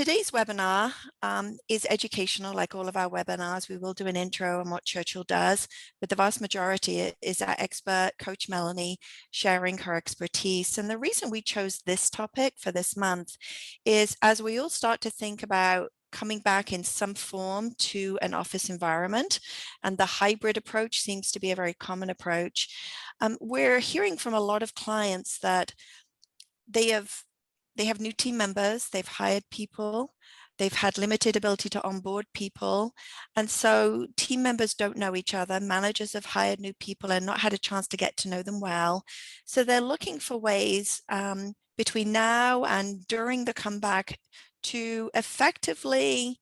today's webinar is educational, like all of our webinars. We will do an intro on what Churchill does, but the vast majority is our expert, Coach Melanie, sharing her expertise. And the reason we chose this topic for this month is as we all start to think about coming back in some form to an office environment, and the hybrid approach seems to be a very common approach. We're hearing from a lot of clients that they have new team members, they've hired people, they've had limited ability to onboard people. And so team members don't know each other. Managers have hired new people and not had a chance to get to know them well. So they're looking for ways between now and during the comeback to effectively,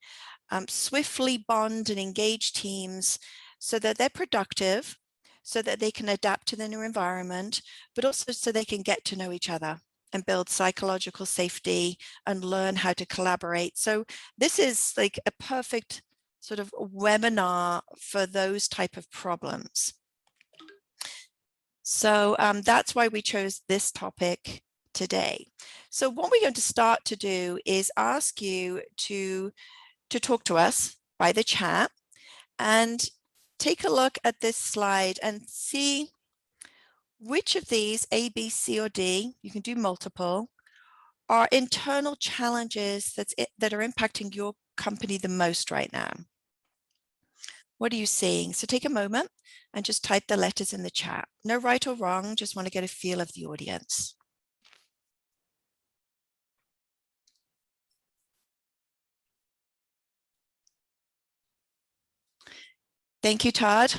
swiftly bond and engage teams so that they're productive, so that they can adapt to the new environment, but also so they can get to know each other and build psychological safety and learn how to collaborate. So this is like a perfect sort of webinar for those type of problems. So that's why we chose this topic today. So what we're going to start to do is ask you to talk to us by the chat and take a look at this slide and see which of these, A, B, C, or D, you can do multiple, are internal challenges that are impacting your company the most right now. What are you seeing? So take a moment and just type the letters in the chat. No right or wrong, just want to get a feel of the audience. Thank you, Todd.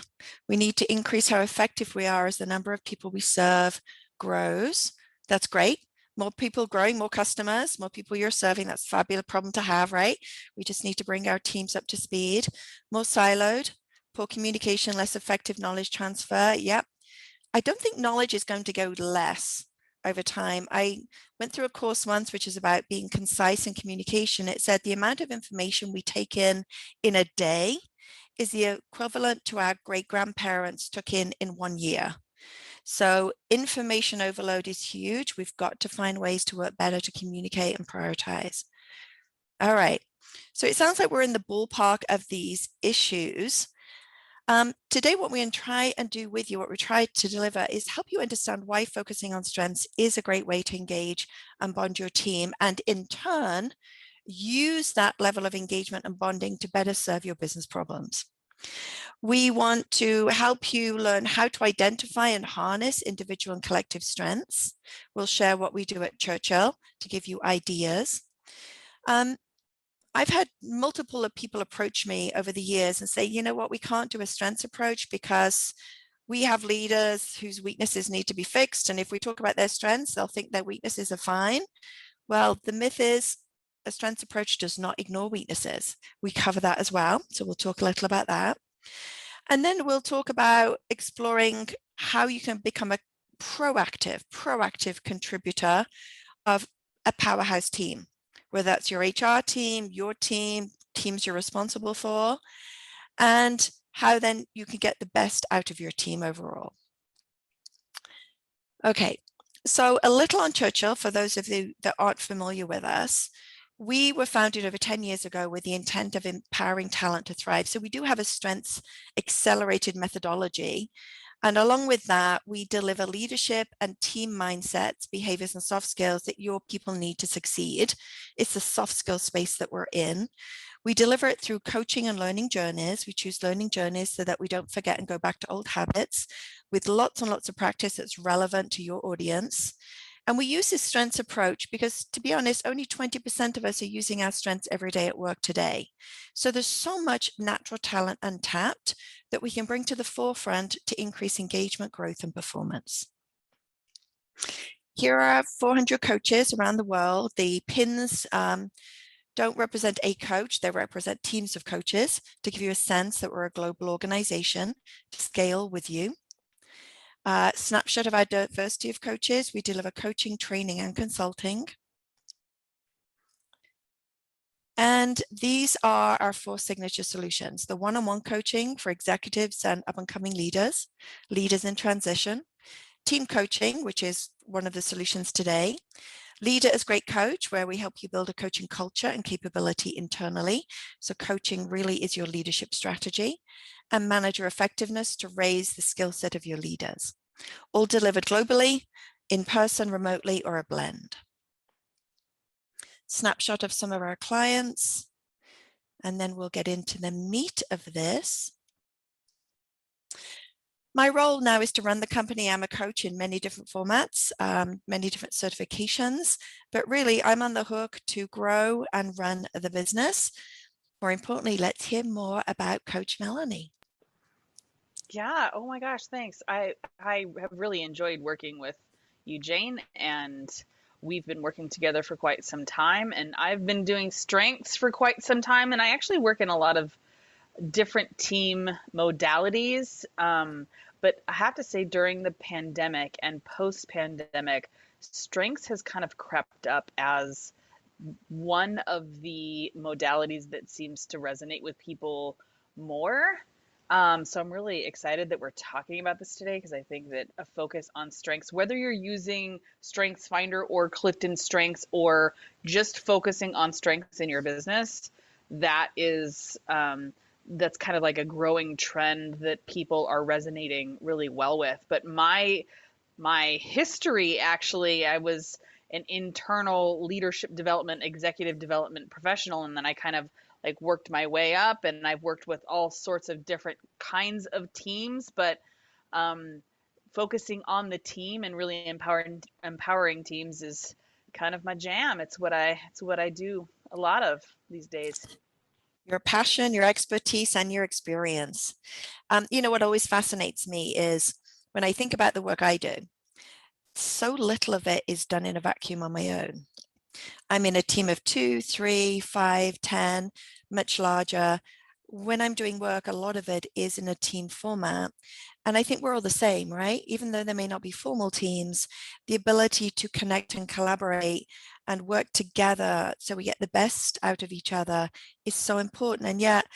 We need to increase how effective we are as the number of people we serve grows. That's great. More people growing, more customers, more people you're serving. That's a fabulous problem to have, right? We just need to bring our teams up to speed. More siloed, poor communication, less effective knowledge transfer. Yep. I don't think knowledge is going to go less over time. I went through a course once, which is about being concise in communication. It said the amount of information we take in a day is the equivalent to our great-grandparents took in 1 year. So information overload is huge. We've got to find ways to work better to communicate and prioritize. All right, so it sounds like we're in the ballpark of these issues. Today, what we're going to try and do with you, what we try to deliver is help you understand why focusing on strengths is a great way to engage and bond your team, and in turn, use that level of engagement and bonding to better serve your business problems. We want to help you learn how to identify and harness individual and collective strengths. We'll share what we do at Churchill to give you ideas. I've had multiple people approach me over the years and say, you know what, we can't do a strengths approach because we have leaders whose weaknesses need to be fixed. And if we talk about their strengths, they'll think their weaknesses are fine. Well, the myth is a strengths approach does not ignore weaknesses. We cover that as well. So we'll talk a little about that. And then we'll talk about exploring how you can become a proactive contributor of a powerhouse team, whether that's your HR team, your team, teams you're responsible for, and how then you can get the best out of your team overall. Okay, so a little on Churchill for those of you that aren't familiar with us. We were founded over 10 years ago with the intent of empowering talent to thrive. So we do have a strengths accelerated methodology. And along with that, we deliver leadership and team mindsets, behaviors, and soft skills that your people need to succeed. It's the soft skill space that we're in. We deliver it through coaching and learning journeys. We choose learning journeys so that we don't forget and go back to old habits with lots and lots of practice that's relevant to your audience. And we use this strengths approach because, to be honest, only 20% of us are using our strengths every day at work today. So there's so much natural talent untapped that we can bring to the forefront to increase engagement, growth, and performance. Here are 400 coaches around the world. The pins don't represent a coach, they represent teams of coaches to give you a sense that we're a global organization to scale with you. Snapshot of our diversity of coaches. We deliver coaching, training, and consulting. And these are our 4 signature solutions: the one-on-one coaching for executives and up-and-coming leaders, leaders in transition, team coaching, which is one of the solutions today, Leader as great coach, where we help you build a coaching culture and capability internally. So coaching really is your leadership strategy. And manager effectiveness, to raise the skill set of your leaders. All delivered globally, in person, remotely, or a blend. Snapshot of some of our clients, and then we'll get into the meat of this. My role now is to run the company. I'm a coach in many different formats, many different certifications, but really I'm on the hook to grow and run the business. More importantly, let's hear more about Coach Melanie. Yeah. Oh my gosh, thanks. I have really enjoyed working with you, Jane, and we've been working together for quite some time, and I've been doing strengths for quite some time, and I actually work in a lot of different team modalities. But I have to say, during the pandemic and post-pandemic, strengths has kind of crept up as one of the modalities that seems to resonate with people more. So I'm really excited that we're talking about this today because I think that a focus on strengths, whether you're using Strengths Finder or Clifton Strengths or just focusing on strengths in your business, that is that's kind of like a growing trend that people are resonating really well with. But my history, actually, I was an internal leadership development, executive development professional, and then I kind of like worked my way up, and I've worked with all sorts of different kinds of teams, but um, focusing on the team and really empowering teams is kind of my jam. It's what I do a lot of these days. Your passion, your expertise, and your experience. What always fascinates me is when I think about the work I do, so little of it is done in a vacuum on my own. I'm in a team of 2, 3, 5, 10, much larger. When I'm doing work, a lot of it is in a team format. And I think we're all the same, right? Even though there may not be formal teams, the ability to connect and collaborate and work together so we get the best out of each other is so important. And yet,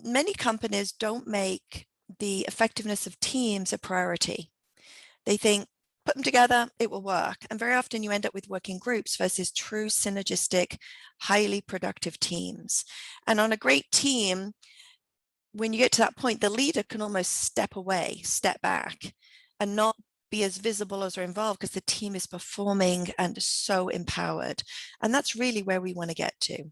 many companies don't make the effectiveness of teams a priority. They think, put them together, it will work. And very often you end up with working groups versus true synergistic, highly productive teams. And on a great team, when you get to that point, the leader can almost step away, step back, and not be as visible as or involved because the team is performing and so empowered. And that's really where we want to get to.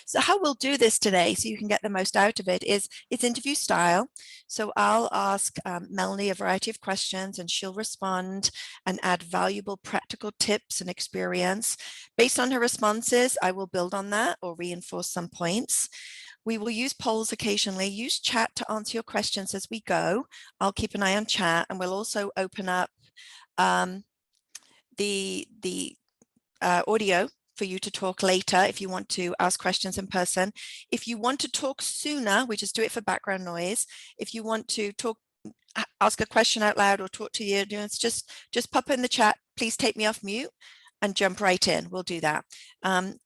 So how we'll do this today so you can get the most out of it is it's interview style. So I'll ask Melanie a variety of questions and she'll respond and add valuable practical tips and experience. Based on her responses, I will build on that or reinforce some points. We will use polls occasionally. Use chat to answer your questions as we go. I'll keep an eye on chat, and we'll also open up the audio for you to talk later if you want to ask questions in person. If you want to talk sooner, we just do it for background noise. If you want to talk, ask a question out loud or talk to the audience, just pop in the chat, please take me off mute and jump right in. We'll do that.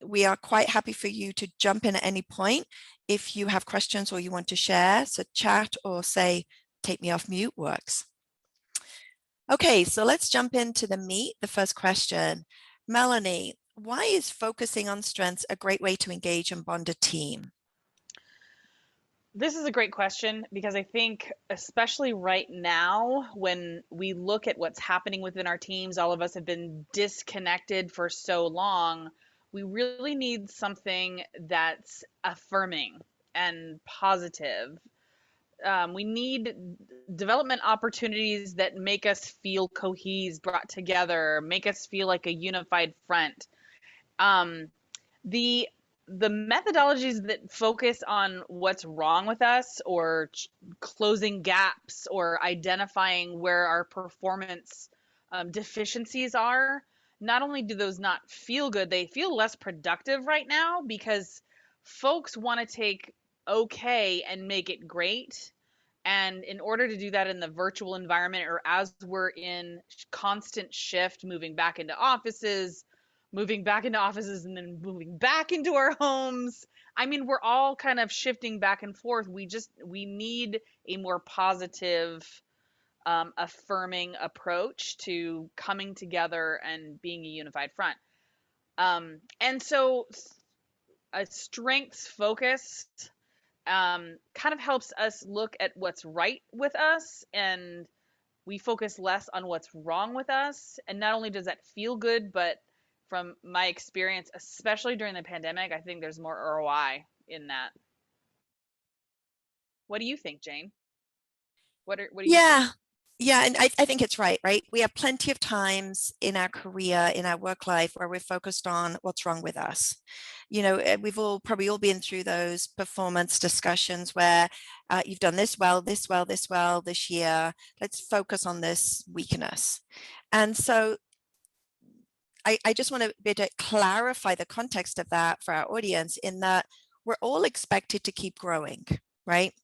We are quite happy for you to jump in at any point if you have questions or you want to share. So chat or say, take me off mute works. Okay, so let's jump into the meat. The first question, Melanie, why is focusing on strengths a great way to engage and bond a team? This is a great question because I think, especially right now, when we look at what's happening within our teams, all of us have been disconnected for so long. We really need something that's affirming and positive. We need development opportunities that make us feel cohesed, brought together, make us feel like a unified front. Um, the the methodologies that focus on what's wrong with us or closing gaps or identifying where our performance deficiencies are, not only do those not feel good, they feel less productive right now because folks want to take okay and make it great. And in order to do that in the virtual environment or as we're in constant shift, moving back into offices and then moving back into our homes. I mean, we're all kind of shifting back and forth. We need a more positive affirming approach to coming together and being a unified front. And so a strengths focus kind of helps us look at what's right with us, and we focus less on what's wrong with us. And not only does that feel good, but from my experience, especially during the pandemic, I think there's more ROI in that. What do you think, Jane? What do you think? Yeah. Yeah, and I think it's right? We have plenty of times in our career, in our work life, where we're focused on what's wrong with us. We've all probably all been through those performance discussions where you've done this well, this well, this well this year. Let's focus on this weakness. And so I just want to bit to clarify the context of that for our audience in that we're all expected to keep growing, right?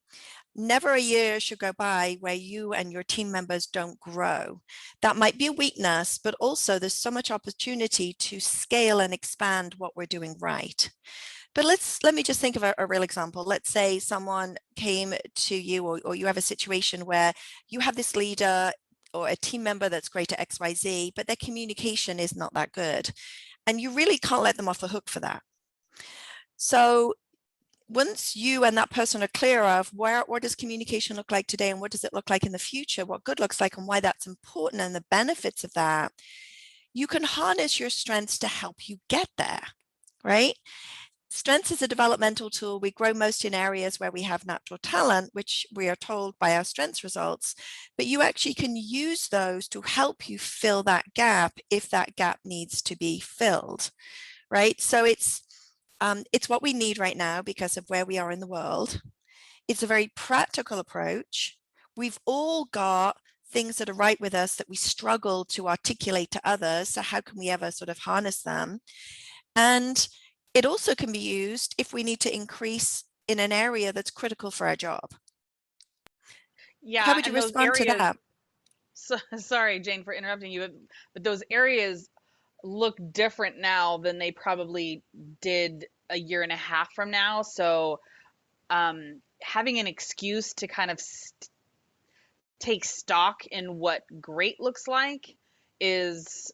Never a year should go by where you and your team members don't grow. That might be a weakness, but also there's so much opportunity to scale and expand what we're doing right. But let me just think of a real example. Let's say someone came to you, or you have a situation where you have this leader or a team member that's great at XYZ, but their communication is not that good. And you really can't let them off the hook for that. So once you and that person are clear of what does communication look like today and what does it look like in the future, what good looks like and why that's important and the benefits of that, you can harness your strengths to help you get there, right? Strengths is a developmental tool. We grow most in areas where we have natural talent, which we are told by our strengths results, but you actually can use those to help you fill that gap if that gap needs to be filled, right? So it's what we need right now because of where we are in the world. It's a very practical approach. We've all got things that are right with us that we struggle to articulate to others. So how can we ever sort of harness them? And it also can be used if we need to increase in an area that's critical for our job. How Yeah, would you and those respond to areas, that? so, sorry, Jane, for interrupting you, but those areas look different now than they probably did a year and a half from now. So, having an excuse to kind of take stock in what great looks like is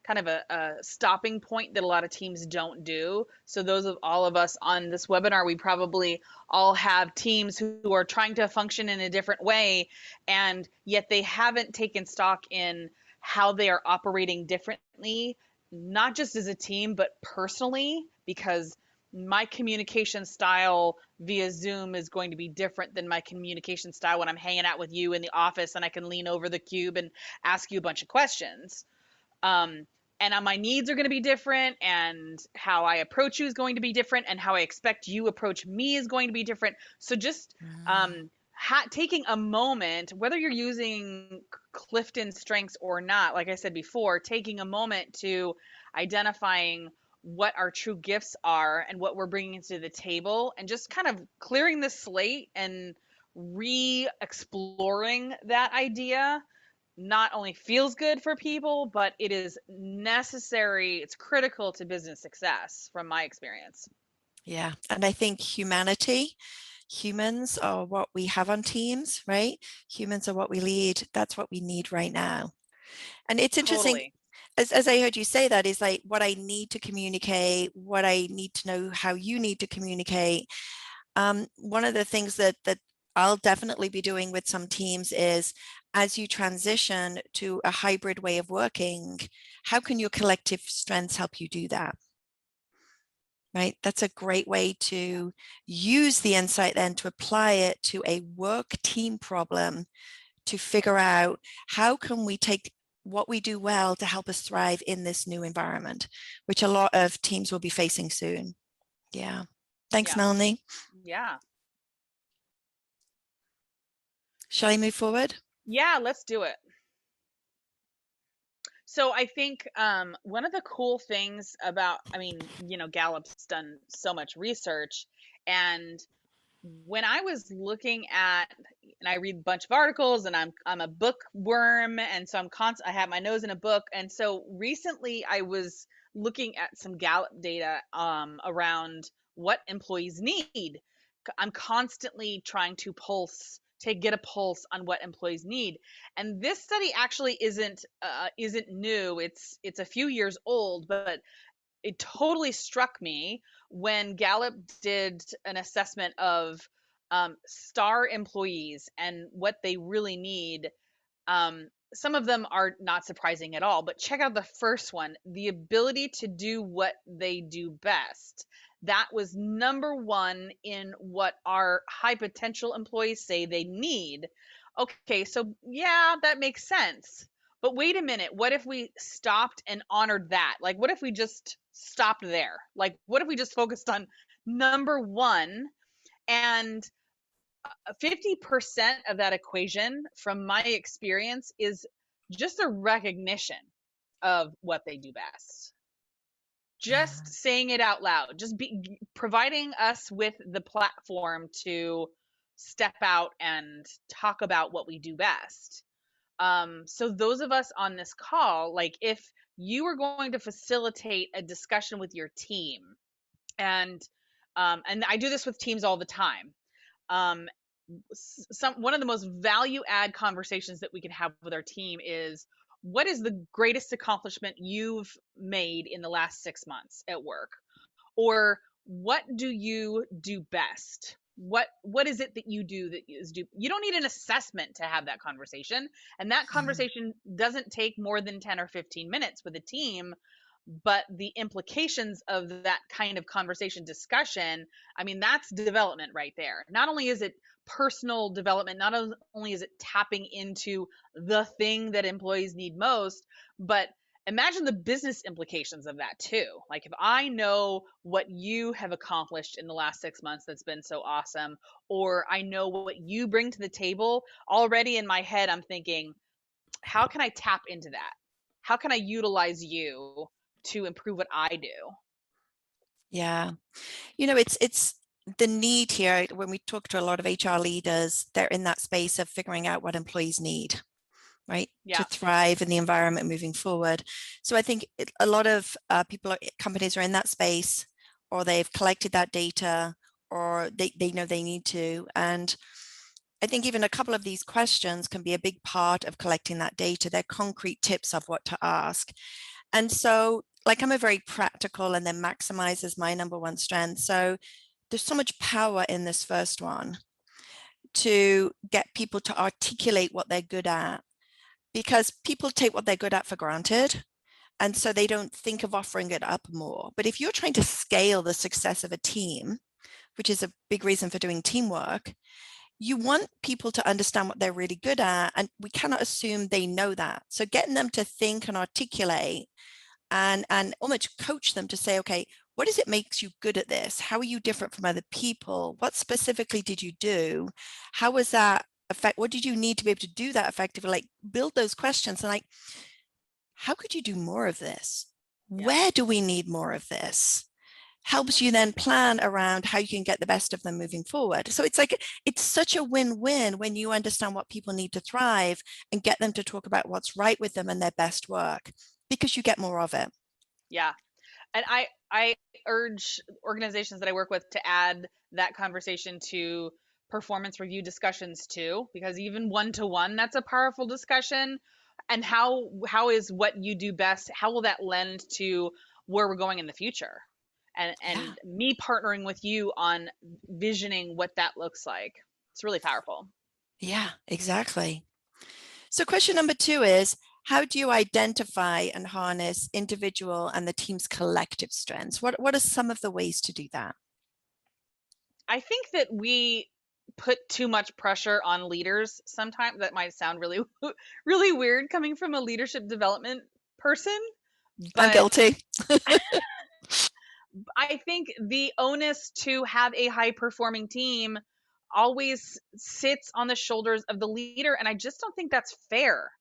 kind of a stopping point that a lot of teams don't do. So those of all of us on this webinar, we probably all have teams who are trying to function in a different way, and yet they haven't taken stock in how they are operating differently, not just as a team, but personally, because my communication style via Zoom is going to be different than my communication style when I'm hanging out with you in the office and I can lean over the cube and ask you a bunch of questions. Um, and my needs are going to be different, and how I approach you is going to be different, and how I expect you approach me is going to be different. So just taking a moment, whether you're using Clifton strengths or not, like I said before, taking a moment to identifying what our true gifts are and what we're bringing to the table, and just kind of clearing the slate and re-exploring that idea not only feels good for people, but it is necessary. It's critical to business success from my experience. Yeah. And I think humans are what we have on teams, right? Humans are what we lead. That's what we need right now. And it's interesting, Totally. as I heard you say that is like what I need to communicate, what I need to know, how you need to communicate. One of the things that I'll definitely be doing with some teams is as you transition to a hybrid way of working, how can your collective strengths help you do that? Right? That's a great way to use the insight then to apply it to a work team problem to figure out how can we take what we do well to help us thrive in this new environment, which a lot of teams will be facing soon. Yeah. Thanks, Yeah. Melanie. Yeah. Shall I move forward? Yeah, let's do it. So I think one of the cool things about, I mean, Gallup's done so much research, and when I was looking at, and I read a bunch of articles, and I'm a bookworm, and so I have my nose in a book, and so recently I was looking at some Gallup data around what employees need. I'm constantly trying to pulse to get a pulse on what employees need. And this study actually isn't new. It's a few years old, but it totally struck me when Gallup did an assessment of star employees and what they really need. Some of them are not surprising at all, but check out the first one, the ability to do what they do best. That was number one in what our high potential employees say they need. Okay, so yeah, that makes sense. But wait a minute, what if we stopped and honored that? Like, what if we just stopped there? Like, what if we just focused on number one, and 50% of that equation, from my experience, is just a recognition of what they do best. Just Yeah. saying it out loud, just providing us with the platform to step out and talk about what we do best. So those of us on this call, like if you were going to facilitate a discussion with your team, and I do this with teams all the time. Um, one of the most value add conversations that we can have with our team is, what is the greatest accomplishment you've made in the last 6 months at work? Or what do you do best? What is it that you do that is do you don't need an assessment to have that conversation, and that Mhm. conversation doesn't take more than 10 or 15 minutes with a team. But the implications of that kind of conversation discussion, I mean, that's development right there. Not only is it personal development, not only is it tapping into the thing that employees need most, but imagine the business implications of that too. Like if I know what you have accomplished in the last 6 months that's been so awesome, or I know what you bring to the table, already in my head I'm thinking, how can I tap into that? How can I utilize you to improve what I do? Yeah. It's the need here. When we talk to a lot of HR leaders, they're in that space of figuring out what employees need, right, to Yeah. thrive in the environment moving forward. So I think a lot of companies are in that space, or they've collected that data, or they know they need to. And I think even a couple of these questions can be a big part of collecting that data. They're concrete tips of what to ask. And so, like, I'm a very practical and then maximizes my number one strength. So there's so much power in this first one to get people to articulate what they're good at, because people take what they're good at for granted. And so they don't think of offering it up more. But if you're trying to scale the success of a team, which is a big reason for doing teamwork, you want people to understand what they're really good at. And we cannot assume they know that. So getting them to think and articulate and almost coach them to say, okay, what is it makes you good at this? How are you different from other people? What specifically did you do? How was that effect? What did you need to be able to do that effectively? Like, build those questions and, like, how could you do more of this? Yeah. Where do we need more of this? Helps you then plan around how you can get the best of them moving forward. So it's like, it's such a win-win when you understand what people need to thrive and get them to talk about what's right with them and their best work, because you get more of it. Yeah. And I urge organizations that I work with to add that conversation to performance review discussions too, because even one to one, that's a powerful discussion. And how is what you do best, how will that lend to where we're going in the future? Yeah. And me partnering with you on visioning what that looks like. It's really powerful. Yeah, exactly. So question number 2 is, how do you identify and harness individual and the team's collective strengths? What are some of the ways to do that? I think that we put too much pressure on leaders sometimes. That might sound really really weird coming from a leadership development person, I'm but guilty. I think the onus to have a high performing team always sits on the shoulders of the leader, and I just don't think that's fair.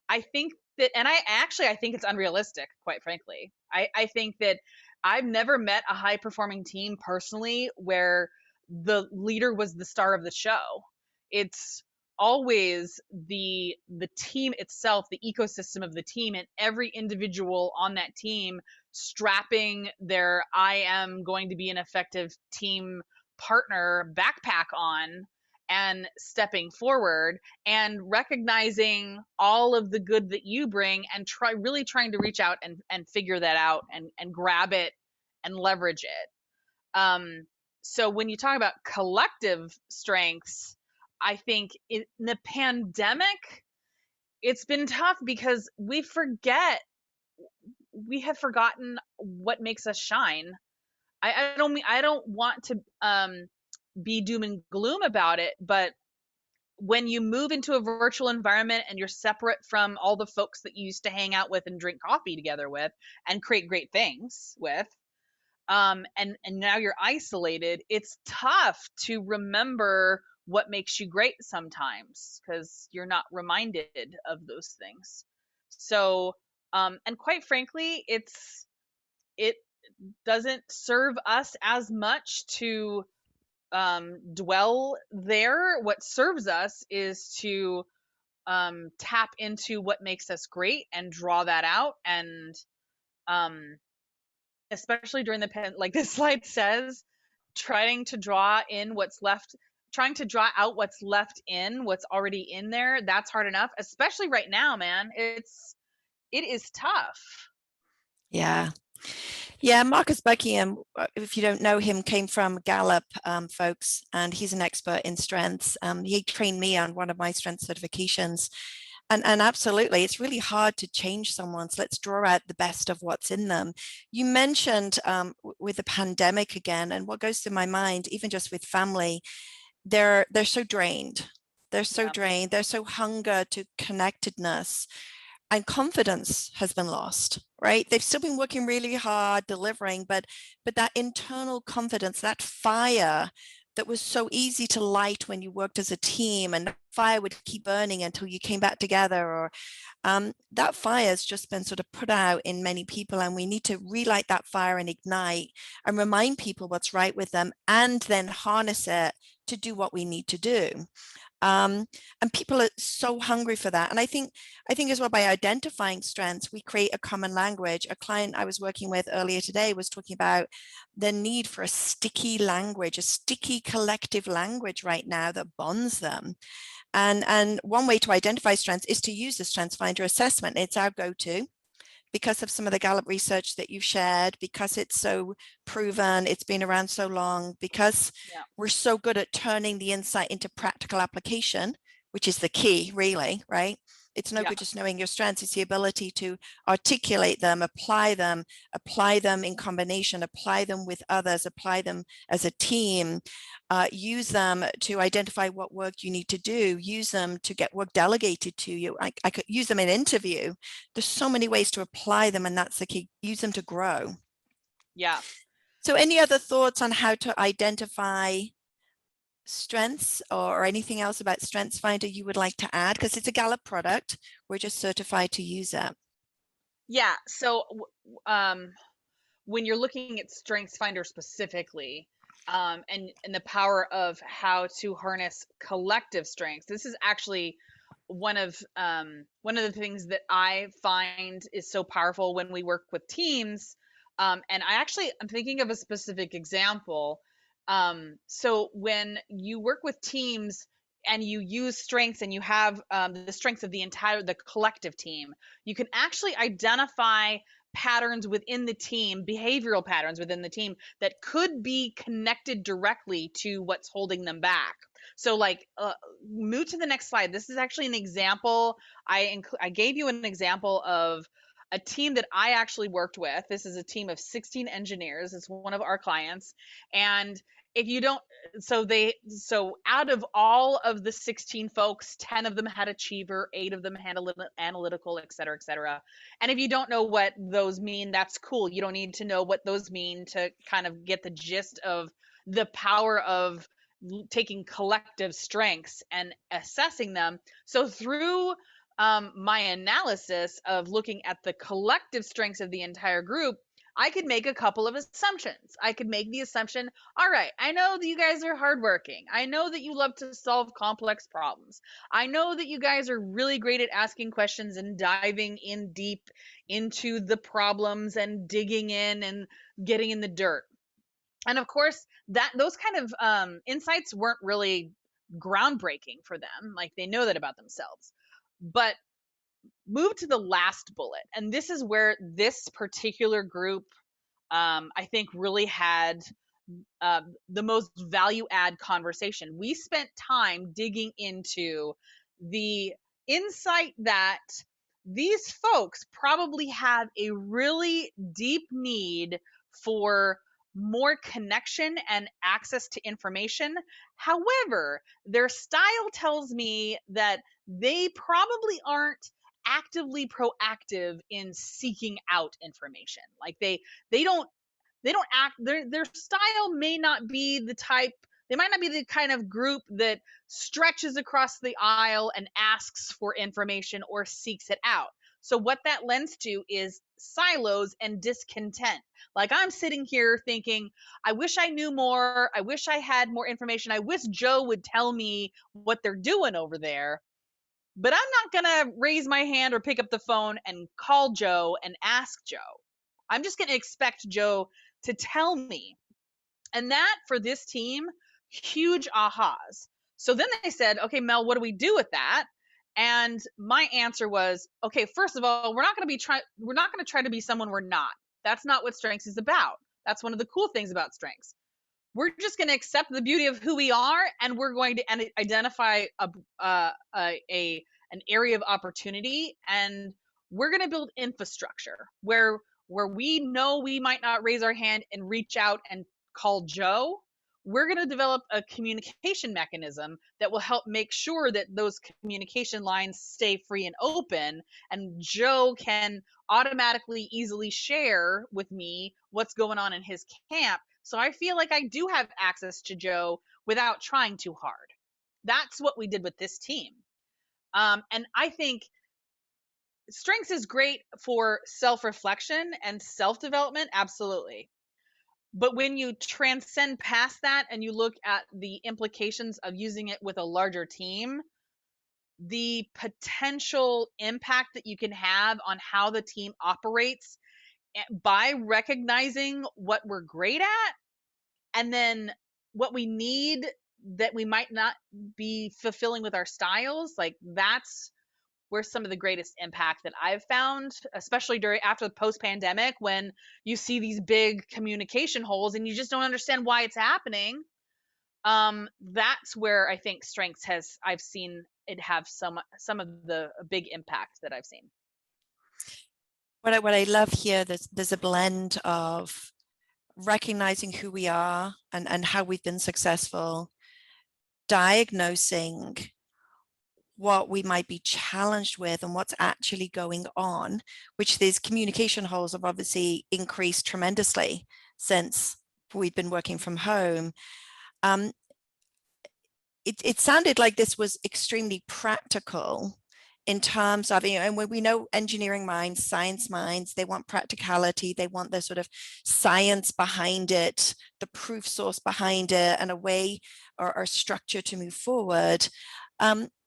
I think that, and I think it's unrealistic, quite frankly. I think that I've never met a high performing team personally where the leader was the star of the show. It's always the team itself, the ecosystem of the team, and every individual on that team strapping their "I am going to be an effective team partner" backpack on and stepping forward and recognizing all of the good that you bring and really trying to reach out and figure that out and grab it and leverage it. So when you talk about collective strengths, I think in the pandemic, it's been tough because we have forgotten what makes us shine. I don't want to be doom and gloom about it, but when you move into a virtual environment and you're separate from all the folks that you used to hang out with and drink coffee together with and create great things with, and now you're isolated, it's tough to remember what makes you great sometimes because you're not reminded of those things. So, and quite frankly, it doesn't serve us as much to dwell there. What serves us is to tap into what makes us great and draw that out. And um, especially during the like this slide says, trying to draw in what's left, trying to draw out what's left in what's already in there. That's hard enough, especially right now, man. It is tough. Yeah. Yeah, Marcus Buckingham, if you don't know him, came from Gallup, folks, and he's an expert in strengths. He trained me on one of my strength certifications. And absolutely, it's really hard to change someone. So let's draw out the best of what's in them. You mentioned with the pandemic again, and what goes through my mind, even just with family, they're so drained. They're so Yeah. drained. They're so hunger to connectedness, and confidence has been lost, right? They've still been working really hard delivering, but that internal confidence, that fire that was so easy to light when you worked as a team, and fire would keep burning until you came back together, or that fire has just been sort of put out in many people, and we need to relight that fire and ignite and remind people what's right with them, and then harness it to do what we need to do. And people are so hungry for that. And I think as well, by identifying strengths, we create a common language. A client I was working with earlier today was talking about the need for a sticky language, a sticky collective language right now that bonds them. And one way to identify strengths is to use the Strengths Finder assessment. It's our go-to because of some of the Gallup research that you've shared, because it's so proven, it's been around so long, because Yeah. we're so good at turning the insight into practical application, which is the key, really, right? It's no Yeah. good just knowing your strengths. It's the ability to articulate them, apply them in combination, apply them with others, apply them as a team, use them to identify what work you need to do, use them to get work delegated to you. I could use them in interview. There's so many ways to apply them, and that's the key. Use them to grow. Yeah. So any other thoughts on how to identify strengths, or anything else about Strengths Finder you would like to add? Because it's a Gallup product. We're just certified to use it. Yeah. So when you're looking at Strengths Finder specifically, and the power of how to harness collective strengths, this is actually one of the things that I find is so powerful when we work with teams. And I'm thinking of a specific example. So when you work with teams and you use strengths and you have the strengths of the collective team, you can actually identify patterns within the team, behavioral patterns within the team that could be connected directly to what's holding them back. So, like, move to the next slide. This is actually an example. I gave you an example of a team that I actually worked with. This is a team of 16 engineers. It's one of our clients, and if you don't, so out of all of the 16 folks, 10 of them had achiever, 8 of them had analytical, et cetera, et cetera. And if you don't know what those mean, that's cool. You don't need to know what those mean to kind of get the gist of the power of taking collective strengths and assessing them. So through my analysis of looking at the collective strengths of the entire group, I could make a couple of assumptions. I could make the assumption, all right, I know that you guys are hardworking. I know that you love to solve complex problems. I know that you guys are really great at asking questions and diving in deep into the problems and digging in and getting in the dirt. And of course, that those kind of insights weren't really groundbreaking for them. Like they know that about themselves. But move to the last bullet. And this is where this particular group, I think, really had the most value add conversation. We spent time digging into the insight that these folks probably have a really deep need for more connection and access to information. However, their style tells me that they probably aren't actively proactive in seeking out information. Like they don't act, their style may not be the type, they might not be the kind of group that stretches across the aisle and asks for information or seeks it out. So what that lends to is silos and discontent. Like I'm sitting here thinking, I wish I knew more, I wish I had more information, I wish Joe would tell me what they're doing over there. But I'm not going to raise my hand or pick up the phone and call Joe and ask Joe. I'm just going to expect Joe to tell me. And that for this team, huge ahas. So then they said, okay, Mel, what do we do with that? And my answer was, okay, first of all, we're not going to try to be someone we're not. That's not what Strengths is about. That's one of the cool things about Strengths. We're just going to accept the beauty of who we are, and we're going to identify an area of opportunity, and we're going to build infrastructure where we know we might not raise our hand and reach out and call Joe. We're going to develop a communication mechanism that will help make sure that those communication lines stay free and open, and Joe can automatically easily share with me what's going on in his camp. So I feel like I do have access to Joe without trying too hard. That's what we did with this team. And I think Strengths is great for self-reflection and self-development, absolutely. But when you transcend past that and you look at the implications of using it with a larger team, the potential impact that you can have on how the team operates by recognizing what we're great at and then what we need that we might not be fulfilling with our styles, like that's where some of the greatest impact that I've found, especially after the post pandemic, when you see these big communication holes and you just don't understand why it's happening. That's where I think Strengths I've seen it have some of the big impact that I've seen. What I love here, there's a blend of recognizing who we are and how we've been successful, diagnosing what we might be challenged with and what's actually going on, which these communication holes have obviously increased tremendously since we've been working from home. It sounded like this was extremely practical in terms of, and when we know engineering minds, science minds, they want practicality, they want the sort of science behind it, the proof source behind it, and a way or structure to move forward.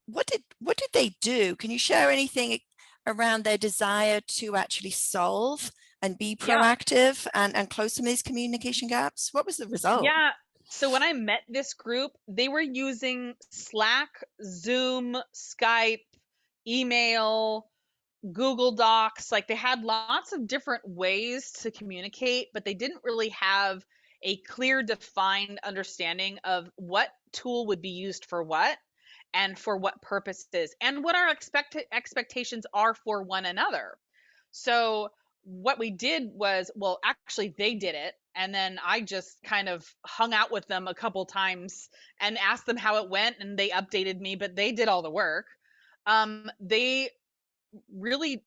What did they do? Can you share anything around their desire to actually solve and be proactive and close some of these communication gaps? What was the result? Yeah. So when I met this group, they were using Slack, Zoom, Skype, email, Google Docs. Like they had lots of different ways to communicate, but they didn't really have a clear, defined understanding of what tool would be used for what and for what purposes and what our expectations are for one another. So what we did was, well, actually they did it. And then I just kind of hung out with them a couple times and asked them how it went, and they updated me, but they did all the work. They really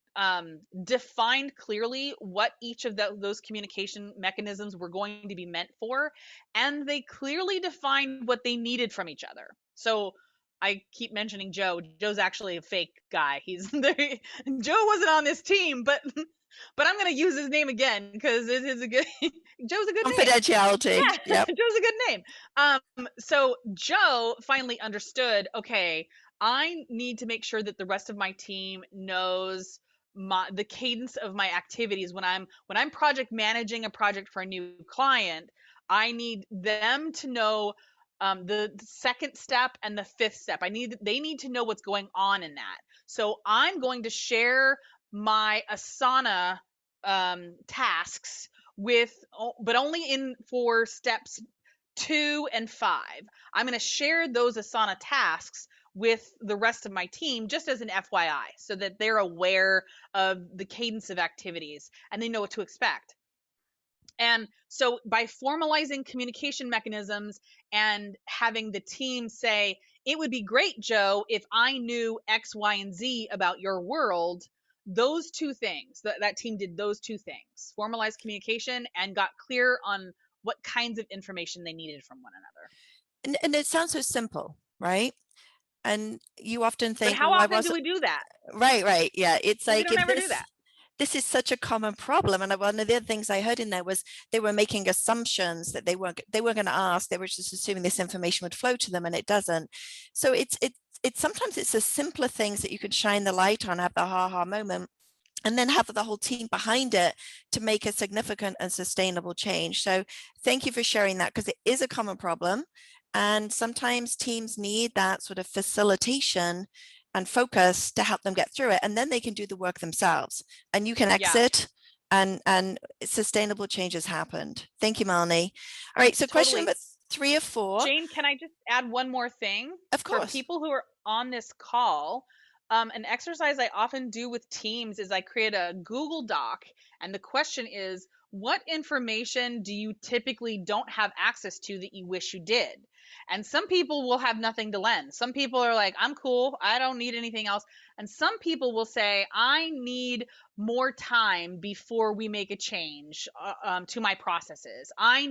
defined clearly what each of those communication mechanisms were going to be meant for, and they clearly defined what they needed from each other. So I keep mentioning Joe. Joe's actually a fake guy. Joe wasn't on this team, but I'm going to use his name again because it is a good Joe's a good name. Confidentiality. Yeah, yep. Joe's a good name. So Joe finally understood, okay, I need to make sure that the rest of my team knows the cadence of my activities when I'm project managing a project for a new client. I need them to know the second step and the fifth step. They need to know what's going on in that. So I'm going to share my Asana tasks with, but only in for steps 2 and 5. I'm going to share those Asana tasks with the rest of my team just as an FYI so that they're aware of the cadence of activities and they know what to expect. And so by formalizing communication mechanisms and having the team say, it would be great, Joe, if I knew X, Y, and Z about your world, those two things, that team did those two things, formalized communication and got clear on what kinds of information they needed from one another. And it sounds so simple, right? And you often But think, how well, why often do wasn't we do that? right. Yeah. It's We like don't if ever do that. this is such a common problem. And one of the other things I heard in there was they were making assumptions that they weren't going to ask. They were just assuming this information would flow to them, and it doesn't. So it's sometimes it's the simpler things that you can shine the light on, have the ha moment, and then have the whole team behind it to make a significant and sustainable change. So thank you for sharing that, because it is a common problem. And sometimes teams need that sort of facilitation and focus to help them get through it. And then they can do the work themselves. And you can Yeah, exit and sustainable changes happened. Thank you, Melanie. All right. So question totally. number 3 or 4. Jane, can I just add one more thing? Of For course. people who are on this call, an exercise I often do with teams is I create a Google Doc, and the question is, what information do you typically don't have access to that you wish you did? And some people will have nothing to lend. Some people are like, I'm cool, I don't need anything else. And some people will say, I need more time before we make a change to my processes. I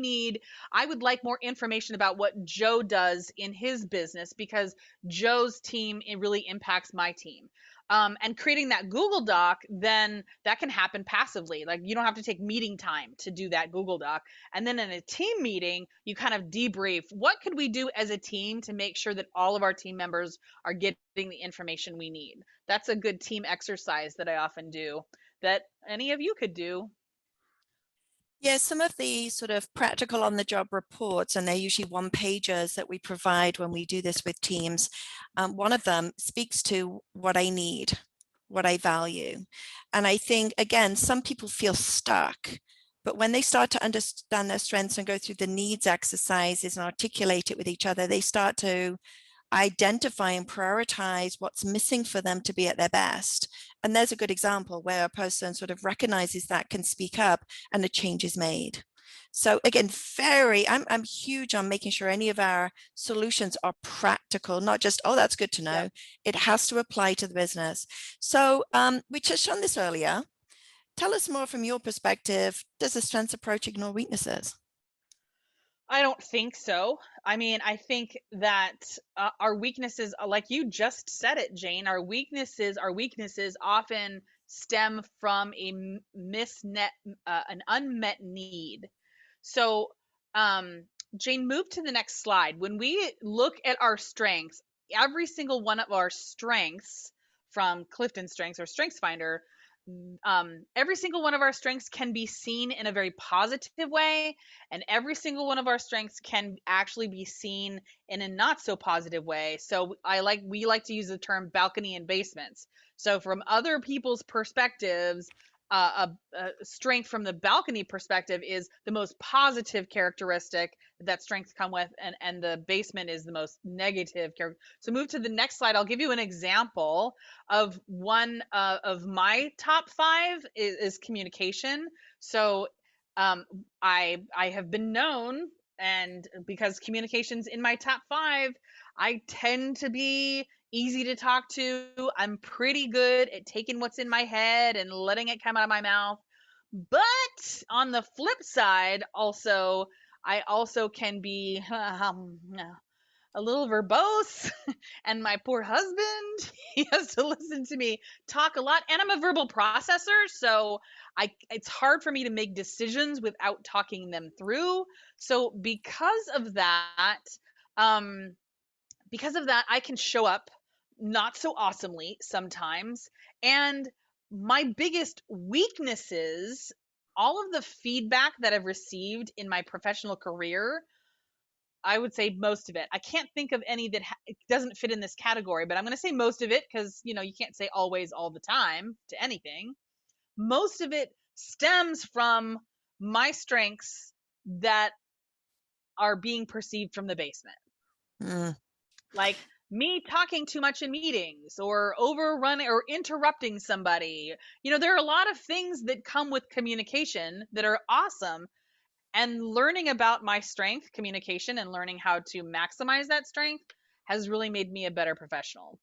would like more information about what Joe does in his business because Joe's team, it really impacts my team. And creating that Google Doc, then that can happen passively. Like you don't have to take meeting time to do that Google Doc. And then in a team meeting, you kind of debrief what could we do as a team to make sure that all of our team members are getting the information we need. That's a good team exercise that I often do that any of you could do. Yeah, some of the sort of practical on the job reports, and they're usually one pagers that we provide when we do this with teams. One of them speaks to what I need, what I value. And I think, again, some people feel stuck, but when they start to understand their strengths and go through the needs exercises and articulate it with each other, they start to identify and prioritize what's missing for them to be at their best. And there's a good example where a person sort of recognizes that, can speak up, and a change is made. So again, I'm huge on making sure any of our solutions are practical, not just, oh, that's good to know. Yep. It has to apply to the business. So we touched on this earlier. Tell us more from your perspective. Does a strengths approach ignore weaknesses? I don't think so. I mean, I think that our weaknesses, like you just said it, Jane, our weaknesses often stem from an unmet need. So, Jane, move to the next slide. When we look at our strengths, every single one of our strengths from Clifton Strengths or Strengths Finder, every single one of our strengths can be seen in a very positive way, and every single one of our strengths can actually be seen in a not so positive way. So we like to use the term balcony and basements. So from other people's perspectives, a strength from the balcony perspective is the most positive characteristic that strengths come with, and the basement is the most negative character. So move to the next slide. I'll give you an example of one of my top 5 is communication. So I have been known, and because communication's in my top 5, I tend to be easy to talk to. I'm pretty good at taking what's in my head and letting it come out of my mouth. But on the flip side, I also can be a little verbose. And my poor husband, he has to listen to me talk a lot. And I'm a verbal processor, so it's hard for me to make decisions without talking them through. So um, because of that, I can show up not so awesomely sometimes. And my biggest weaknesses, all of the feedback that I've received in my professional career I would say most of it. I can't think of any that doesn't fit in this category, but I'm going to say most of it because, you know, you can't say always all the time to anything. Most of it stems from my strengths that are being perceived from the basement. Mm. Like me talking too much in meetings or overrunning or interrupting somebody. You know, there are a lot of things that come with communication that are awesome. And learning about my strength, communication, and learning how to maximize that strength has really made me a better professional.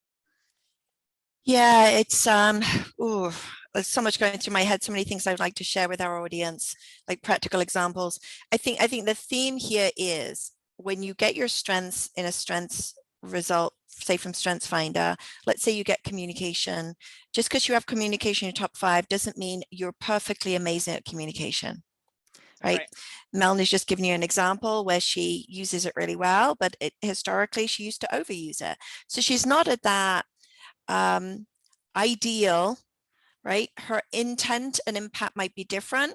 Yeah, it's ooh, there's so much going through my head, so many things I'd like to share with our audience, like practical examples. I think the theme here is when you get your strengths in a strengths result, say from Strengths Finder, let's say you get communication. Just because you have communication in your top 5 doesn't mean you're perfectly amazing at communication, That's right? right. Melanie's just given you an example where she uses it really well, but historically she used to overuse it. So she's not at that ideal, right? Her intent and impact might be different.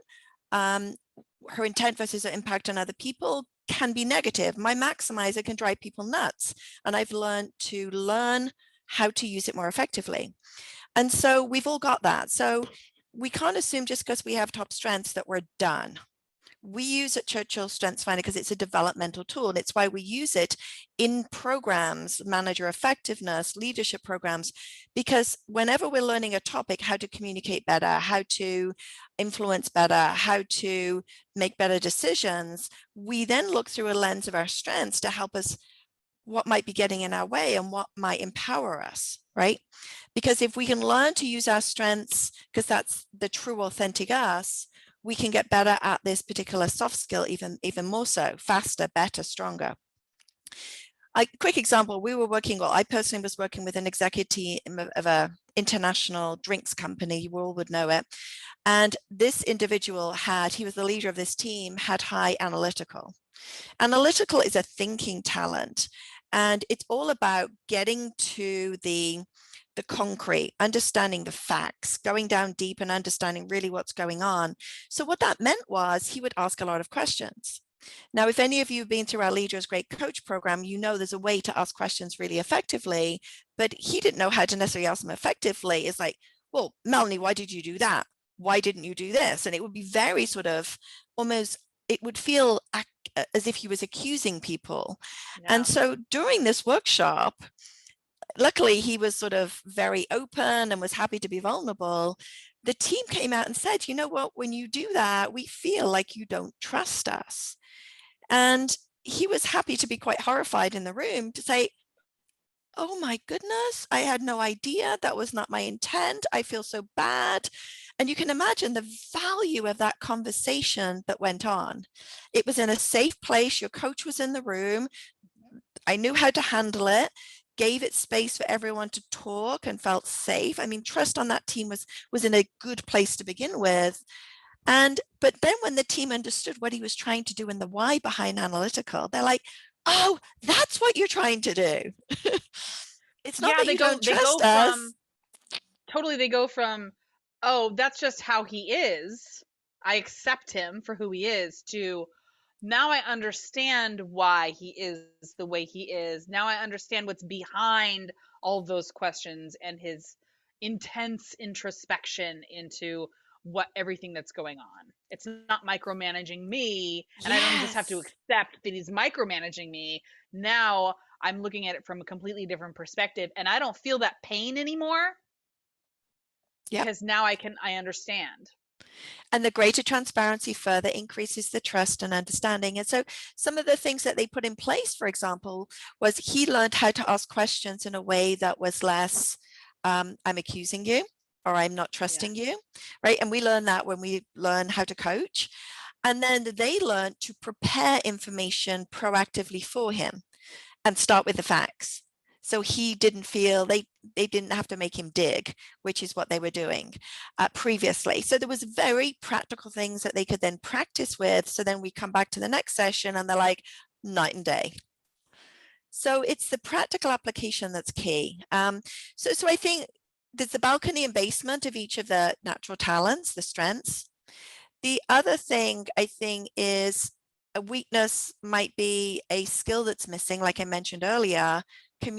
Her intent versus her impact on other people can be negative. My maximizer can drive people nuts. And I've learned to learn how to use it more effectively. And so we've all got that. So we can't assume just because we have top strengths that we're done. We use at Churchill Strengths Finder because it's a developmental tool, and it's why we use it in programs, manager effectiveness, leadership programs, because whenever we're learning a topic, how to communicate better, how to influence better, how to make better decisions, we then look through a lens of our strengths to help us what might be getting in our way and what might empower us, right? Because if we can learn to use our strengths, because that's the true authentic us, we can get better at this particular soft skill even more so, faster, better, stronger. A quick example, I personally was working with an executive team of a international drinks company, you all would know it. And this individual he was the leader of this team, had high analytical. Analytical is a thinking talent, and it's all about getting to the concrete, understanding the facts, going down deep and understanding really what's going on. So what that meant was he would ask a lot of questions. Now, if any of you have been through our Leaders Great Coach program, you know there's a way to ask questions really effectively, but he didn't know how to necessarily ask them effectively. It's like, well, Melanie, why did you do that? Why didn't you do this? And it would be very sort of almost, it would feel as if he was accusing people. Yeah. And so during this workshop, luckily he was sort of very open and was happy to be vulnerable. The team came out and said, you know what, when you do that, we feel like you don't trust us. And he was happy to be quite horrified in the room to say, oh my goodness, I had no idea. That was not my intent. I feel so bad. And you can imagine the value of that conversation that went on. It was in a safe place. Your coach was in the room. I knew how to handle it, gave it space for everyone to talk and felt safe. I mean, trust on that team was in a good place to begin with. But then when the team understood what he was trying to do and the why behind analytical, they're like, oh, that's what you're trying to do. It's not Yeah, that they you go don't they go trust us. from totally they go from, oh, that's just how he is. I accept him for who he is, to now I understand why he is the way he is. Now I understand what's behind all those questions and his intense introspection into what everything that's going on. It's not micromanaging me, and I don't just have to Yes. accept that he's micromanaging me. Now I'm looking at it from a completely different perspective, and I don't feel that pain anymore Yep. because now I understand. And the greater transparency further increases the trust and understanding. And so some of the things that they put in place, for example, was he learned how to ask questions in a way that was less, I'm accusing you, or I'm not Yeah. trusting you, right? And we learn that when we learn how to coach. And then they learned to prepare information proactively for him and start with the facts. So he didn't feel they didn't have to make him dig, which is what they were doing previously. So there was very practical things that they could then practice with. So then we come back to the next session and they're like night and day. So it's the practical application that's key. So I think there's the balcony and basement of each of the natural talents, the strengths. The other thing I think is a weakness might be a skill that's missing, like I mentioned earlier. I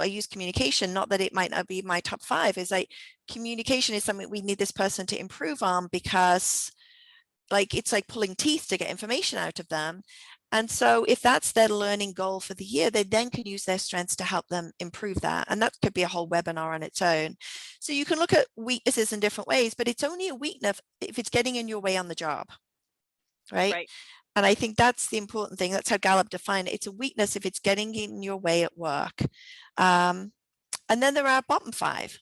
use communication, not that it might not be my top 5, is like communication is something we need this person to improve on, because like it's like pulling teeth to get information out of them. And so if that's their learning goal for the year, they then can use their strengths to help them improve that. And that could be a whole webinar on its own. So you can look at weaknesses in different ways, but it's only a weakness if it's getting in your way on the job, right? Right. And I think that's the important thing. That's how Gallup defined it. It's a weakness if it's getting in your way at work. And then there are bottom 5,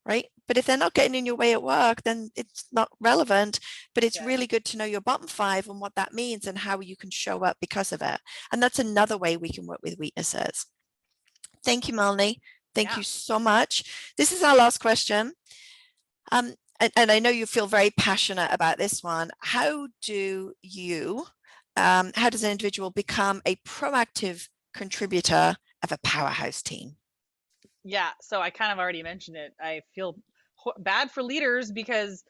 right? But if they're not getting in your way at work, then it's not relevant. But it's really good to know your bottom 5 and what that means and how you can show up because of it. And that's another way we can work with weaknesses. Thank you, Melanie. Thank you so much. This is our last question. And I know you feel very passionate about this one. How does an individual become a proactive contributor of a powerhouse team? Yeah, so I kind of already mentioned it. I feel bad for leaders because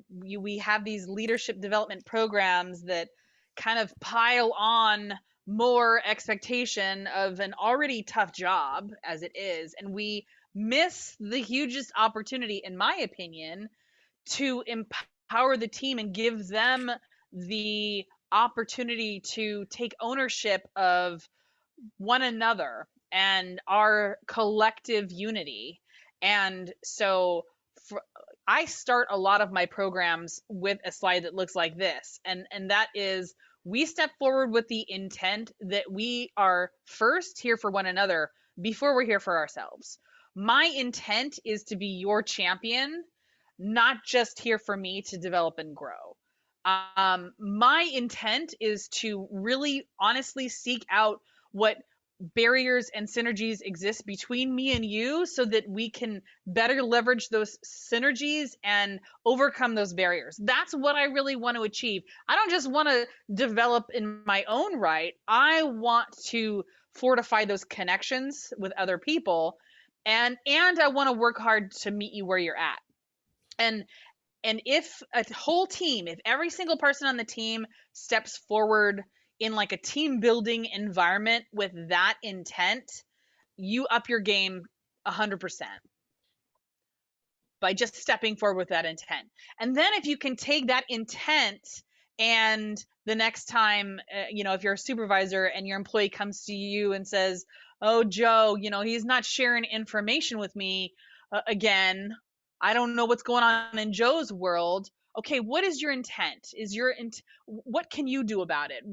we have these leadership development programs that kind of pile on more expectation of an already tough job as it is, and we miss the hugest opportunity, in my opinion, to empower the team and give them the opportunity to take ownership of one another and our collective unity. And so I start a lot of my programs with a slide that looks like this. And that is, we step forward with the intent that we are first here for one another before we're here for ourselves. My intent is to be your champion, not just here for me to develop and grow. My intent is to really honestly seek out what barriers and synergies exist between me and you so that we can better leverage those synergies and overcome those barriers. That's what I really want to achieve. I don't just want to develop in my own right. I want to fortify those connections with other people, and I want to work hard to meet you where you're at. And if a whole team, if every single person on the team steps forward in like a team building environment with that intent, you up your game 100% by just stepping forward with that intent. And then if you can take that intent, and the next time, if you're a supervisor and your employee comes to you and says, "Oh, Joe, he's not sharing information with me again. I don't know what's going on in Joe's world." Okay, what is your intent? What can you do about it?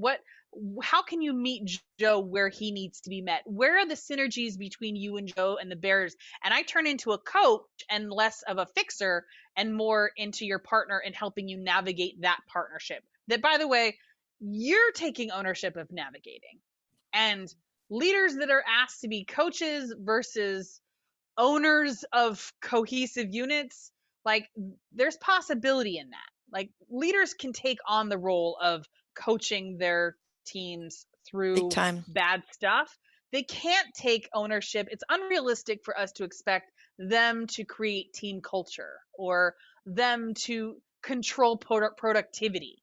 How can you meet Joe where he needs to be met? Where are the synergies between you and Joe and the barriers? And I turn into a coach and less of a fixer and more into your partner and helping you navigate that partnership. That, by the way, you're taking ownership of navigating. And leaders that are asked to be coaches versus owners of cohesive units, like, there's possibility in that. Like, leaders can take on the role of coaching their teams Big through time. bad stuff. They can't take ownership. It's unrealistic for us to expect them to create team culture or them to control productivity.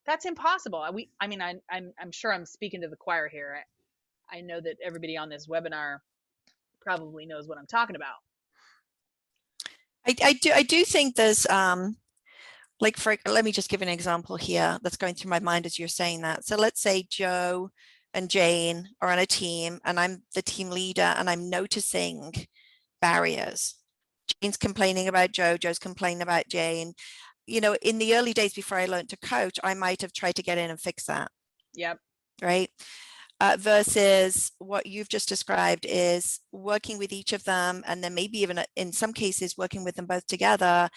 That's impossible. I'm sure I'm speaking to the choir here. I know that everybody on this webinar probably knows what I'm talking about. I do think there's let me just give an example here that's going through my mind as you're saying that. So let's say Joe and Jane are on a team and I'm the team leader and I'm noticing barriers. Jane's complaining about Joe, Joe's complaining about Jane. In the early days before I learned to coach, I might have tried to get in and fix that. Yep. Right. Versus what you've just described is working with each of them, and then maybe even in some cases working with them both together.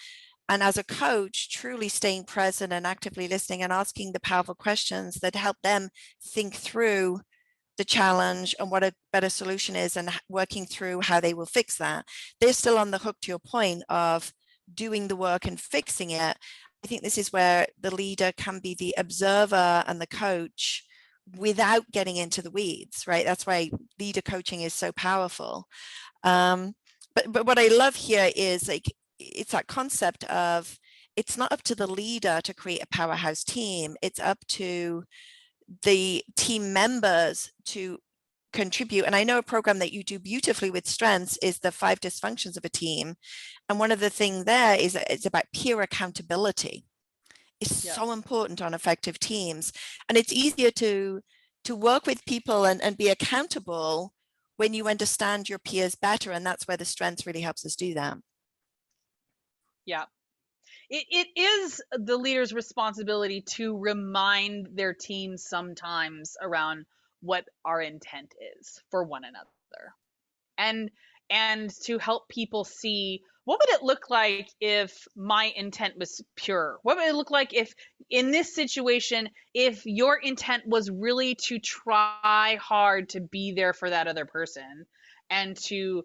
And as a coach, truly staying present and actively listening and asking the powerful questions that help them think through the challenge and what a better solution is, and working through how they will fix that. They're still on the hook, to your point, of doing the work and fixing it. I think this is where the leader can be the observer and the coach without getting into the weeds, right? That's why leader coaching is so powerful. But what I love here is it's that concept of, it's not up to the leader to create a powerhouse team. It's up to the team members to contribute. And I know a program that you do beautifully with strengths is the 5 dysfunctions of a team. And one of the things there is it's about peer accountability. It's so important on effective teams. And it's easier to work with people and be accountable when you understand your peers better. And that's where the strengths really helps us do that. Yeah. It is the leader's responsibility to remind their team sometimes around what our intent is for one another, and to help people see what would it look like if my intent was pure. What would it look like if in this situation, if your intent was really to try hard to be there for that other person and to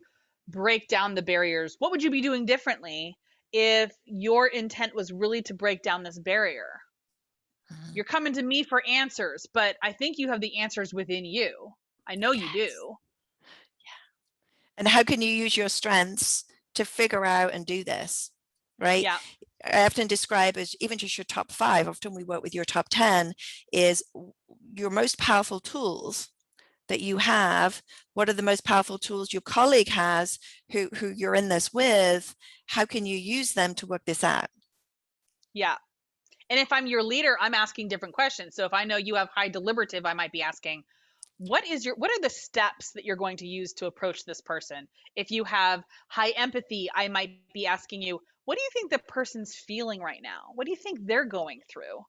break down the barriers? What would you be doing differently if your intent was really to break down this barrier? You're coming to me for answers, but I think you have the answers within you. I know you do. And how can you use your strengths to figure out and do this, right? Yeah. I often describe as even just your top 5, often we work with your top 10, is your most powerful tools that you have. What are the most powerful tools your colleague has who you're in this with? How can you use them to work this out? Yeah. And if I'm your leader, I'm asking different questions. So if I know you have high deliberative, I might be asking, what are the steps that you're going to use to approach this person? If you have high empathy, I might be asking you, what do you think the person's feeling right now? What do you think they're going through?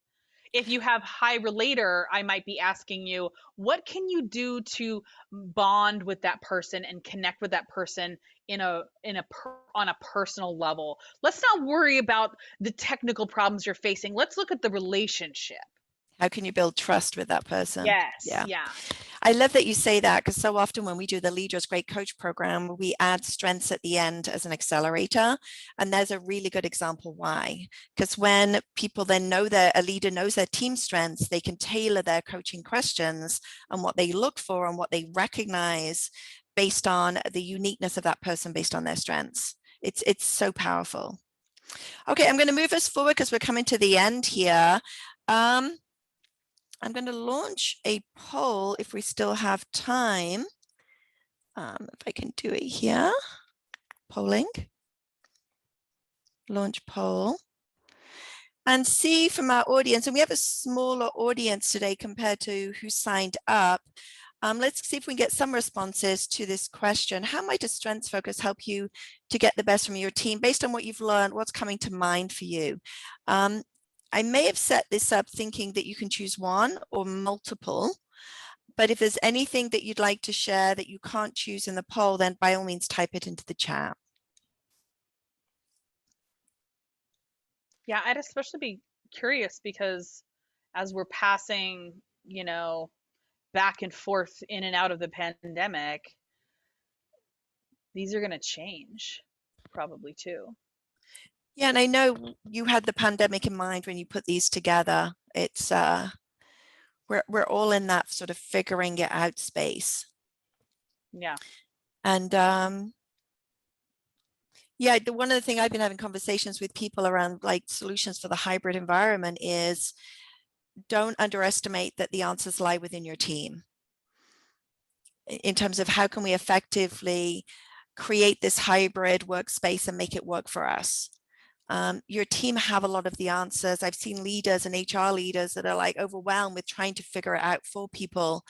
If you have high relator, I might be asking you, what can you do to bond with that person and connect with that person on a personal level? Let's not worry about the technical problems you're facing. Let's look at the relationship. How can you build trust with that person? Yes. Yeah. I love that you say that, because so often when we do the Leaders Great Coach program, we add strengths at the end as an accelerator. And there's a really good example why. Because when people then know that a leader knows their team strengths, they can tailor their coaching questions and what they look for and what they recognize based on the uniqueness of that person based on their strengths. It's so powerful. Okay, I'm going to move us forward because we're coming to the end here. I'm going to launch a poll if we still have time. If I can do it here. Polling. Launch poll. And see from our audience, and we have a smaller audience today compared to who signed up. Let's see if we can get some responses to this question. How might a strengths focus help you to get the best from your team based on what you've learned? What's coming to mind for you? I may have set this up thinking that you can choose one or multiple, but if there's anything that you'd like to share that you can't choose in the poll, then by all means type it into the chat. Yeah, I'd especially be curious because as we're passing, back and forth in and out of the pandemic, these are going to change probably too. Yeah, and I know you had the pandemic in mind when you put these together. It's we're all in that sort of figuring it out space. Yeah. And yeah, one of the things I've been having conversations with people around like solutions for the hybrid environment is don't underestimate that the answers lie within your team in terms of how can we effectively create this hybrid workspace and make it work for us. Your team have a lot of the answers. I've seen leaders and HR leaders that are like overwhelmed with trying to figure it out for people.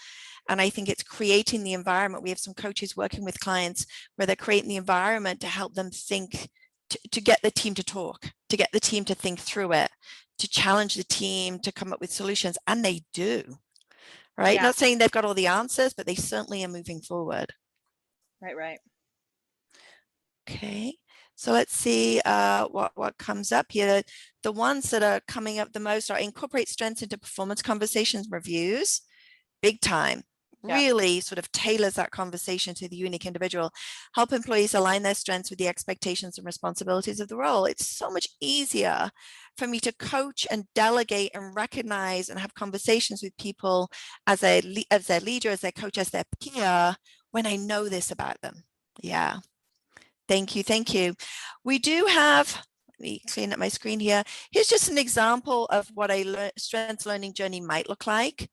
And I think it's creating the environment. We have some coaches working with clients where they're creating the environment to help them think, to get the team to talk, to get the team to think through it, to challenge the team to come up with solutions. And they do, right? Yeah. Not saying they've got all the answers, but they certainly are moving forward. Right. Okay. So let's see what comes up here. The ones that are coming up the most are incorporate strengths into performance conversations, reviews, big time. Yeah. Really sort of tailors that conversation to the unique individual. Help employees align their strengths with the expectations and responsibilities of the role. It's so much easier for me to coach and delegate and recognize and have conversations with people as their leader, as their coach, as their peer, when I know this about them. Yeah. Thank you. We do have, let me clean up my screen here. Here's just an example of what a strengths learning journey might look like.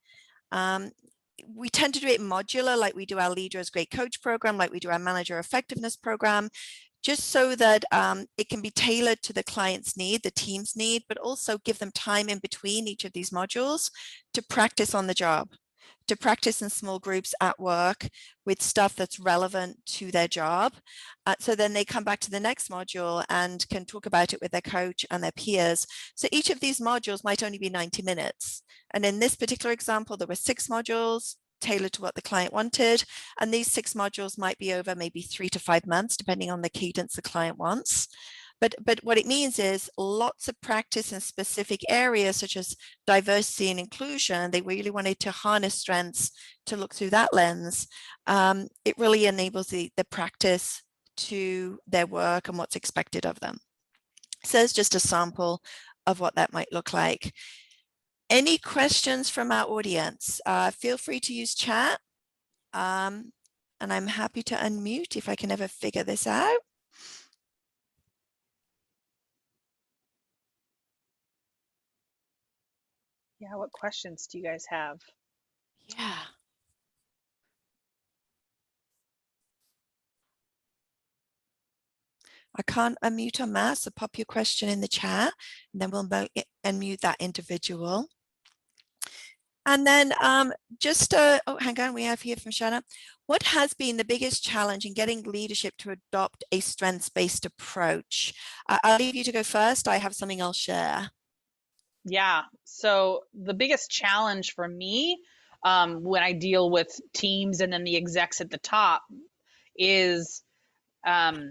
We tend to do it modular, like we do our Leader as Great Coach program, like we do our Manager Effectiveness program, just so that it can be tailored to the client's need, the team's need, but also give them time in between each of these modules to practice on the job, to practice in small groups at work with stuff that's relevant to their job. So then they come back to the next module and can talk about it with their coach and their peers. So each of these modules might only be 90 minutes. And in this particular example, there were 6 modules tailored to what the client wanted. And these 6 modules might be over maybe 3 to 5 months, depending on the cadence the client wants. But what it means is lots of practice in specific areas such as diversity and inclusion. They really wanted to harness strengths to look through that lens. It really enables the practice to their work and what's expected of them. So it's just a sample of what that might look like. Any questions from our audience? Feel free to use chat. And I'm happy to unmute if I can ever figure this out. Yeah, what questions do you guys have? Yeah. I can't unmute on mass, so pop your question in the chat, and then we'll unmute that individual. And then oh, hang on, we have here from Shanna. What has been the biggest challenge in getting leadership to adopt a strengths-based approach? I'll leave you to go first. I have something I'll share. Yeah, so the biggest challenge for me when I deal with teams and then the execs at the top is, well,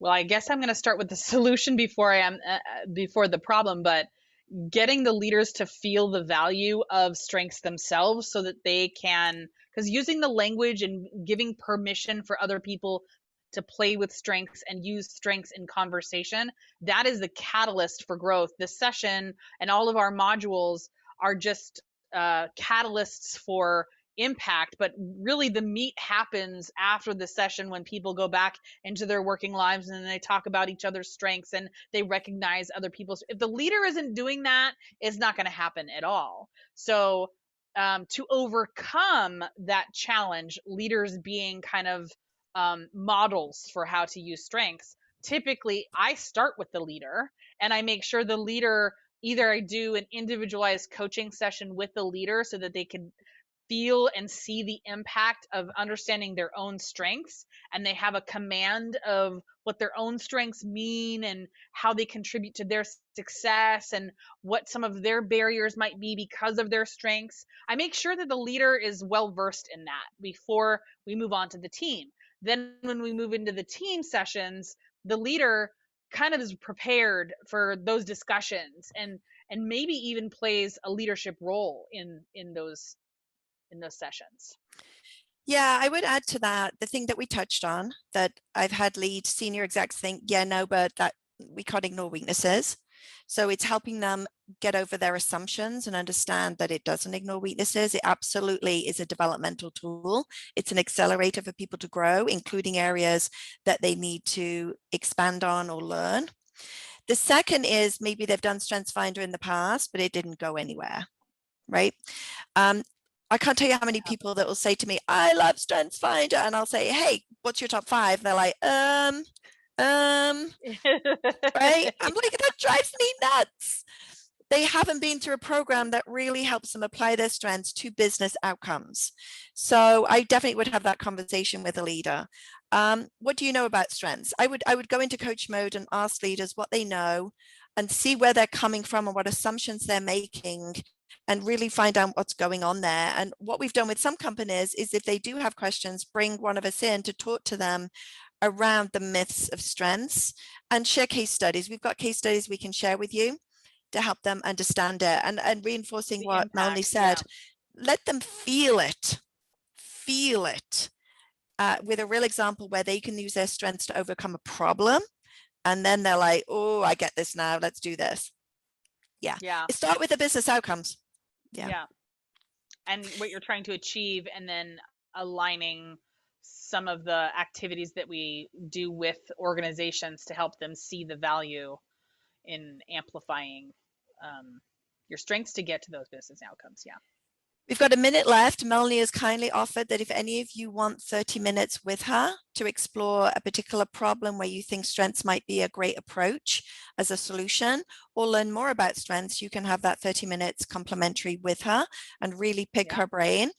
I guess I'm going to start with the solution before before the problem, but getting the leaders to feel the value of strengths themselves so that they can, because using the language and giving permission for other people to play with strengths and use strengths in conversation, that is the catalyst for growth. This session and all of our modules are just catalysts for impact, but really the meat happens after the session when people go back into their working lives and they talk about each other's strengths and they recognize other people's. If the leader isn't doing that, it's not going to happen at all. So to overcome that challenge, leaders being kind of models for how to use strengths, typically I start with the leader and I make sure the leader, either I do an individualized coaching session with the leader so that they can feel and see the impact of understanding their own strengths, and they have a command of what their own strengths mean and how they contribute to their success and what some of their barriers might be because of their strengths. I make sure that the leader is well versed in that before we move on to the team. Then when we move into the team sessions, the leader kind of is prepared for those discussions and maybe even plays a leadership role in those sessions. Yeah, I would add to that the thing that we touched on, that I've had lead senior execs think, yeah, no, but that we can't ignore weaknesses. So it's helping them get over their assumptions and understand that it doesn't ignore weaknesses. It absolutely is a developmental tool. It's an accelerator for people to grow, including areas that they need to expand on or learn. The second is maybe they've done StrengthsFinder in the past, but it didn't go anywhere, right? I can't tell you how many people that will say to me, I love StrengthsFinder. And I'll say, hey, what's your top 5? And they're like, right? I'm like, that drives me nuts. They haven't been through a program that really helps them apply their strengths to business outcomes. So I definitely would have that conversation with a leader. What do you know about strengths? I would go into coach mode and ask leaders what they know and see where they're coming from and what assumptions they're making, and really find out what's going on there. And what we've done with some companies is, if they do have questions, bring one of us in to talk to them around the myths of strengths and share case studies. We've got case studies we can share with you to help them understand it, and reinforcing The what impact, Melanie said, yeah. let them feel it with a real example where they can use their strengths to overcome a problem. And then they're like, oh, I get this now. Let's do this. Yeah. Start with the business outcomes. Yeah. And what you're trying to achieve, and then aligning some of the activities that we do with organizations to help them see the value in amplifying your strengths to get to those business outcomes. Yeah. We've got a minute left. Melanie has kindly offered that if any of you want 30 minutes with her to explore a particular problem where you think strengths might be a great approach as a solution, or learn more about strengths, you can have that 30 minutes complimentary with her and really pick Yeah. her brain.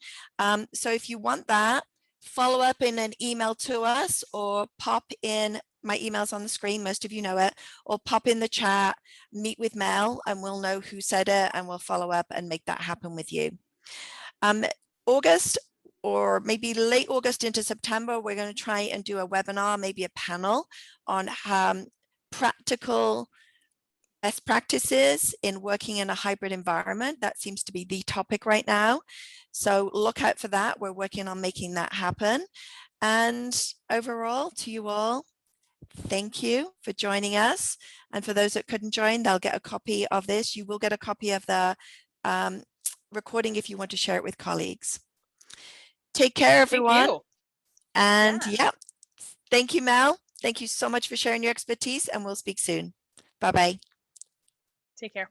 So if you want that, follow up in an email to us or pop in, my email's on the screen, most of you know it, or pop in the chat, meet with Mel, and we'll know who said it and we'll follow up and make that happen with you. August or maybe late August into September, we're going to try and do a webinar, maybe a panel on practical best practices in working in a hybrid environment. That seems to be the topic right now. So look out for that. We're working on making that happen. And overall, to you all, thank you for joining us. And for those that couldn't join, they'll get a copy of this. You will get a copy of the recording if you want to share it with colleagues. Take care, everyone. Thank you. And Yeah. yeah, thank you, Mel. Thank you so much for sharing your expertise, and we'll speak soon. Bye-bye. Take care.